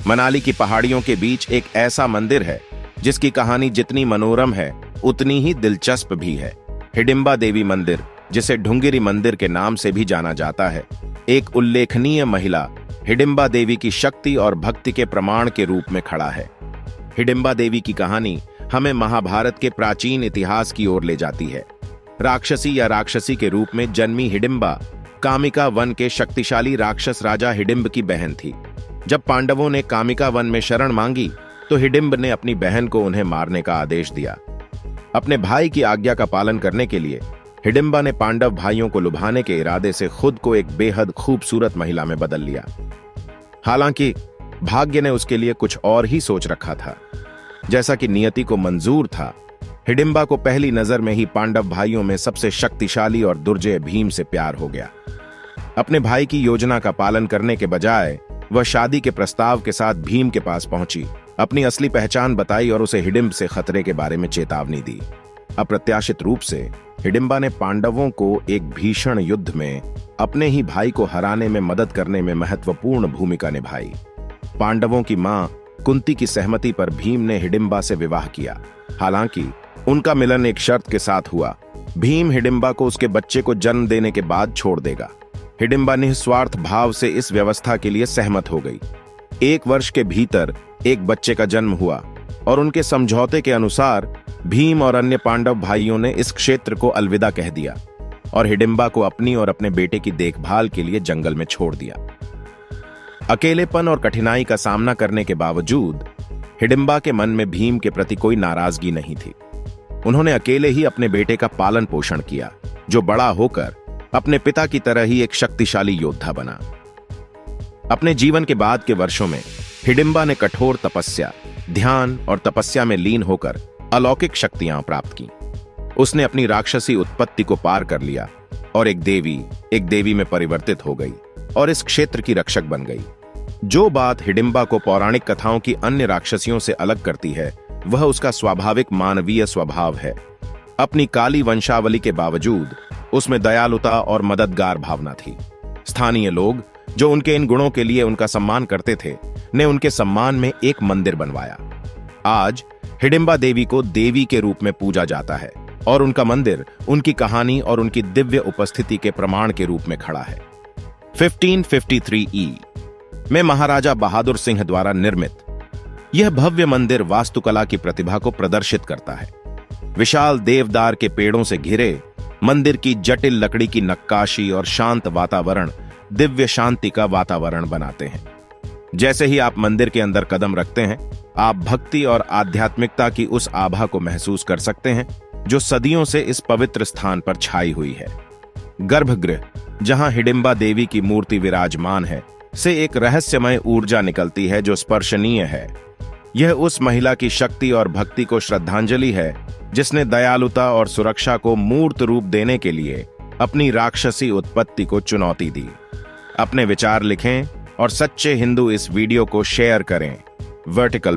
मनाली की पहाड़ियों के बीच एक ऐसा मंदिर है जिसकी कहानी जितनी मनोरम है उतनी ही दिलचस्प भी है। हिडिंबा देवी मंदिर, जिसे ढुंगेरी मंदिर के नाम से भी जाना जाता है, एक उल्लेखनीय महिला हिडिंबा देवी की शक्ति और भक्ति के प्रमाण के रूप में खड़ा है। हिडिंबा देवी की कहानी हमें महाभारत के प्राचीन इतिहास की ओर ले जाती है। राक्षसी या राक्षसी के रूप में जन्मी हिडिंबा कामिका वन के शक्तिशाली राक्षस राजा हिडिंब की बहन थी। जब पांडवों ने कामिका वन में शरण मांगी तो हिडिंब ने अपनी बहन को उन्हें मारने का आदेश दिया। अपने भाई की आज्ञा का पालन करने के लिए हिडिंबा ने पांडव भाइयों को लुभाने के इरादे से खुद को एक बेहद खूबसूरत महिला में बदल लिया। हालांकि भाग्य ने उसके लिए कुछ और ही सोच रखा था। जैसा कि नियति को मंजूर था, हिडिंबा को पहली नजर में ही पांडव भाइयों में सबसे शक्तिशाली और दुर्जय भीम से प्यार हो गया। अपने भाई की योजना का पालन करने के बजाय वह शादी के प्रस्ताव के साथ भीम के पास पहुंची, अपनी असली पहचान बताई और उसे हिडिंब से खतरे के बारे में चेतावनी दी। अप्रत्याशित रूप से हिडिंबा ने पांडवों को एक भीषण युद्ध में अपने ही भाई को हराने में मदद करने में महत्वपूर्ण भूमिका निभाई। पांडवों की मां कुंती की सहमति पर भीम ने हिडिंबा से विवाह किया। हालांकि उनका मिलन एक शर्त के साथ हुआ। भीम हिडिंबा को उसके बच्चे को जन्म देने के बाद छोड़ देगा। हिडिंबा निस्वार्थ भाव से इस व्यवस्था के लिए सहमत हो गई। 1 वर्ष के भीतर एक बच्चे का जन्म हुआ और उनके समझौते के अनुसार भीम और अन्य पांडव भाइयों ने इस क्षेत्र को अलविदा कह दिया और हिडिंबा को अपनी और अपने बेटे की देखभाल के लिए जंगल में छोड़ दिया। अकेलेपन और कठिनाई का सामना करने के बावजूद हिडिंबा के मन में भीम के प्रति कोई नाराजगी नहीं थी। उन्होंने अकेले ही अपने बेटे का पालन पोषण किया, जो बड़ा होकर अपने पिता की तरह ही एक शक्तिशाली योद्धा बना। अपने जीवन के बाद के वर्षों में हिडिंबा ने कठोर तपस्या, ध्यान और तपस्या में लीन होकर अलौकिक शक्तियां प्राप्त की। उसने अपनी राक्षसी उत्पत्ति को पार कर लिया और एक देवी में परिवर्तित हो गई और इस क्षेत्र की रक्षक बन गई। जो बात हिडिंबा को पौराणिक कथाओं की अन्य राक्षसियों से अलग करती है, वह उसका स्वाभाविक मानवीय स्वभाव है। अपनी काली वंशावली के बावजूद उसमें दयालुता और मददगार भावना थी। स्थानीय लोग, जो उनके इन गुणों के लिए उनका सम्मान करते थे, ने उनके सम्मान में एक मंदिर बनवाया। आज हिडिंबा देवी को देवी के रूप में पूजा जाता है और उनका मंदिर उनकी कहानी और उनकी दिव्य उपस्थिति के प्रमाण के रूप में खड़ा है। 1553 ई में महाराजा बहादुर सिंह द्वारा निर्मित यह भव्य मंदिर वास्तुकला की प्रतिभा को प्रदर्शित करता है। विशाल देवदार के पेड़ों से घिरे मंदिर की जटिल लकड़ी की नक्काशी और शांत वातावरण दिव्य शांति का वातावरण बनाते हैं। जैसे ही आप मंदिर के अंदर कदम रखते हैं, आप भक्ति और आध्यात्मिकता की उस आभा को महसूस कर सकते हैं जो सदियों से इस पवित्र स्थान पर छाई हुई है। गर्भगृह, जहां हिडिंबा देवी की मूर्ति विराजमान है, से एक रहस्यमय ऊर्जा निकलती है जो स्पर्शनीय है। यह उस महिला की शक्ति और भक्ति को श्रद्धांजलि है जिसने दयालुता और सुरक्षा को मूर्त रूप देने के लिए अपनी राक्षसी उत्पत्ति को चुनौती दी। अपने विचार लिखें और सच्चे हिंदू इस वीडियो को शेयर करें। वर्टिकल